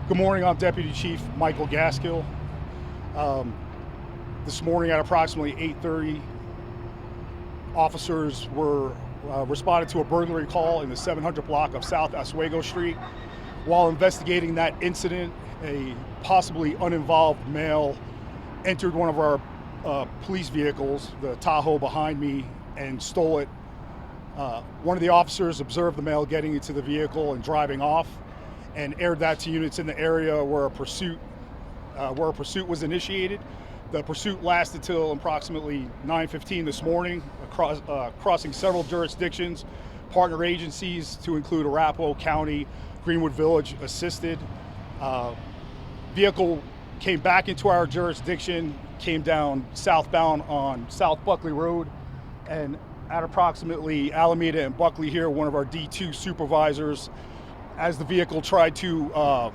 Good morning, I'm Deputy Chief Michael Gaskill. This morning at approximately 8:30, officers were responded to a burglary call in the 700 block of South Oswego Street. While investigating that incident, a possibly uninvolved male entered one of our police vehicles, the Tahoe behind me, and stole it. One of the officers observed the male getting into the vehicle and driving off, and aired that to units in the area where a pursuit was initiated. The pursuit lasted till approximately 9:15 this morning, crossing several jurisdictions. Partner agencies, to include Arapahoe County, Greenwood Village, assisted. Vehicle came back into our jurisdiction, came down southbound on South Buckley Road, and at approximately Alameda and Buckley here, one of our D2 supervisors, as the vehicle tried to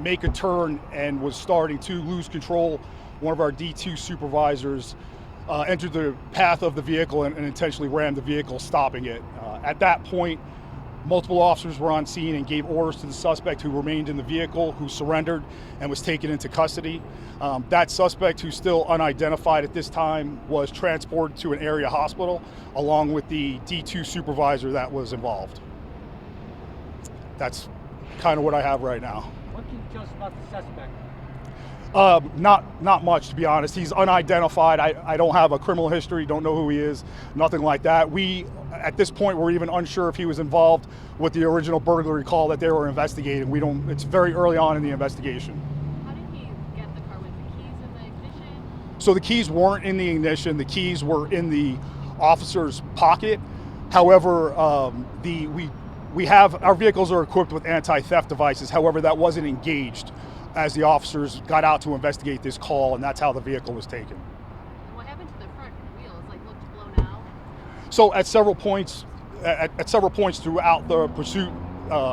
make a turn and was starting to lose control, one of our D2 supervisors entered the path of the vehicle and intentionally rammed the vehicle, stopping it. At that point, multiple officers were on scene and gave orders to the suspect, who remained in the vehicle, who surrendered and was taken into custody. That suspect, who's still unidentified at this time, was transported to an area hospital along with the D2 supervisor that was involved. That's kind of what I have right now. What can you tell us about the suspect? Not much, to be honest. He's unidentified. I don't have a criminal history, don't know who he is, nothing like that. At this point, we're even unsure if he was involved with the original burglary call that they were investigating. It's very early on in the investigation. How did he get the car? Was the keys in the ignition? So the keys weren't in the ignition. The keys were in the officer's pocket. However, our vehicles are equipped with anti-theft devices. However, that wasn't engaged as the officers got out to investigate this call, and that's how the vehicle was taken. And what happened to the front wheels? Like, looked blown out? So at several points throughout the pursuit,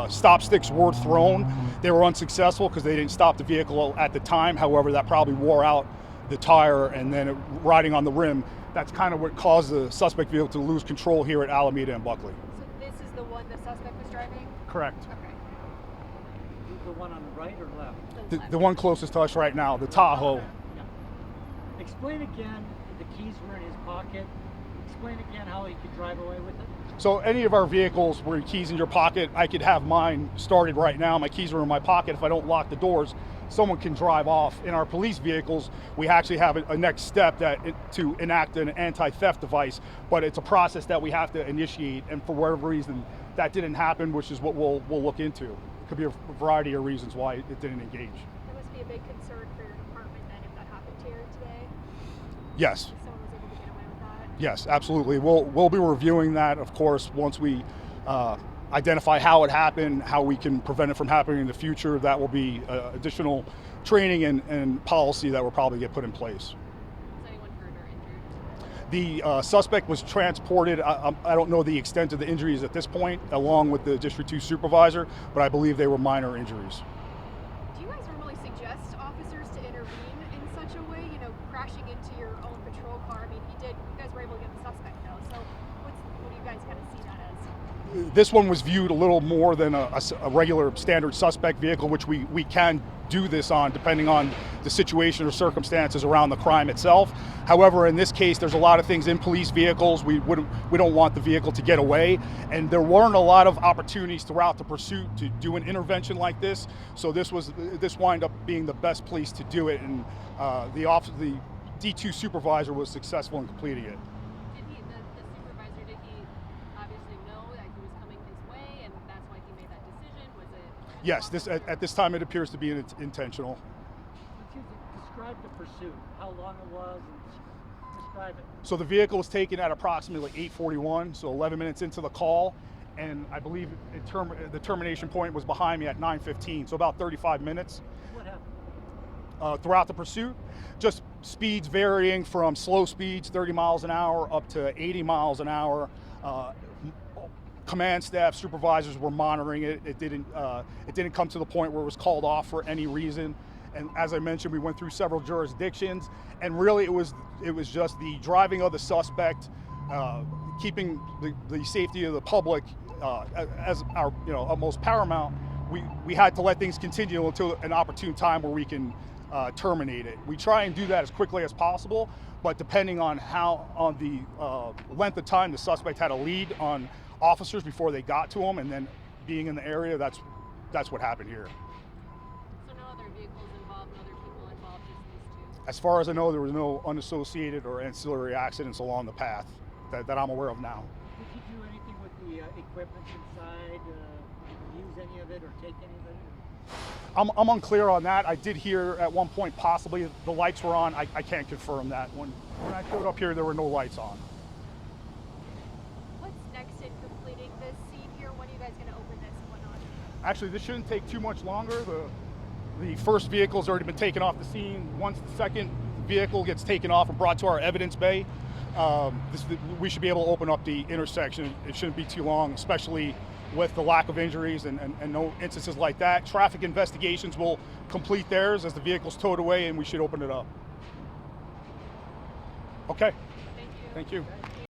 stop sticks were thrown. They were unsuccessful because they didn't stop the vehicle at the time. However, that probably wore out the tire, and then riding on the rim, that's kind of what caused the suspect vehicle to lose control here at Alameda and Buckley. So this is the one the suspect was driving? Correct. Okay. The one on the right or left? The one closest to us right now, the Tahoe. Yeah. Explain again, the keys were in his pocket. Explain again how he could drive away with it. So any of our vehicles where your keys in your pocket, I could have mine started right now. My keys are in my pocket. If I don't lock the doors, someone can drive off. In our police vehicles, we actually have a next step to enact an anti-theft device, but it's a process that we have to initiate, and for whatever reason, that didn't happen, which is what we'll look into. It could be a variety of reasons why it didn't engage. That must be a big concern for your department then, if that happened here today? Yes. If someone was able to get away with that? Yes, absolutely. We'll be reviewing that, of course, once we identify how it happened, how we can prevent it from happening in the future. That will be additional training and policy that will probably get put in place. Was anyone hurt or injured? The suspect was transported. I don't know the extent of the injuries at this point, along with the District 2 supervisor, but I believe they were minor injuries. Do you guys normally suggest officers to intervene in such a way, crashing into your own patrol car? I mean, you guys were able to get the suspect though, so what do you guys kind of see that as? This one was viewed a little more than a regular standard suspect vehicle, which we can do this on depending on the situation or circumstances around the crime itself. However, in this case, there's a lot of things in police vehicles. We don't want the vehicle to get away, and there weren't a lot of opportunities throughout the pursuit to do an intervention like this. So this wind up being the best place to do it, and the D2 supervisor was successful in completing it. The supervisor, did he obviously know that he was coming his way, and that's why he made that decision? Was it? Yes, at this time it appears to be intentional. Describe the pursuit, how long it was, and describe it. So the vehicle was taken at approximately 8:41, so 11 minutes into the call, and I believe the termination point was behind me at 9:15, so about 35 minutes. What happened? Throughout the pursuit, just speeds varying from slow speeds, 30 miles an hour, up to 80 miles an hour. Command staff, supervisors were monitoring it. It didn't come to the point where it was called off for any reason. And as I mentioned, we went through several jurisdictions, and really it was just the driving of the suspect, keeping the safety of the public as our utmost paramount, we had to let things continue until an opportune time where we can terminate it. We try and do that as quickly as possible, but depending on the length of time the suspect had a lead on officers before they got to him, and then being in the area, that's what happened here. So no other vehicles involved, no other people involved, just these two? As far as I know, there was no unassociated or ancillary accidents along the path that I'm aware of now. Did you do anything with the equipment inside? Use any of it or take any of it? I'm unclear on that. I did hear at one point possibly the lights were on. I can't confirm that. When I showed up here, there were no lights on. What's next in completing this scene here? When are you guys going to open this and whatnot? Actually, this shouldn't take too much longer. The first vehicle's already been taken off the scene. Once the second vehicle gets taken off and brought to our evidence bay, we should be able to open up the intersection. It shouldn't be too long, especially with the lack of injuries and no instances like that. Traffic investigations will complete theirs as the vehicle's towed away, and we should open it up. Okay. Thank you. Thank you.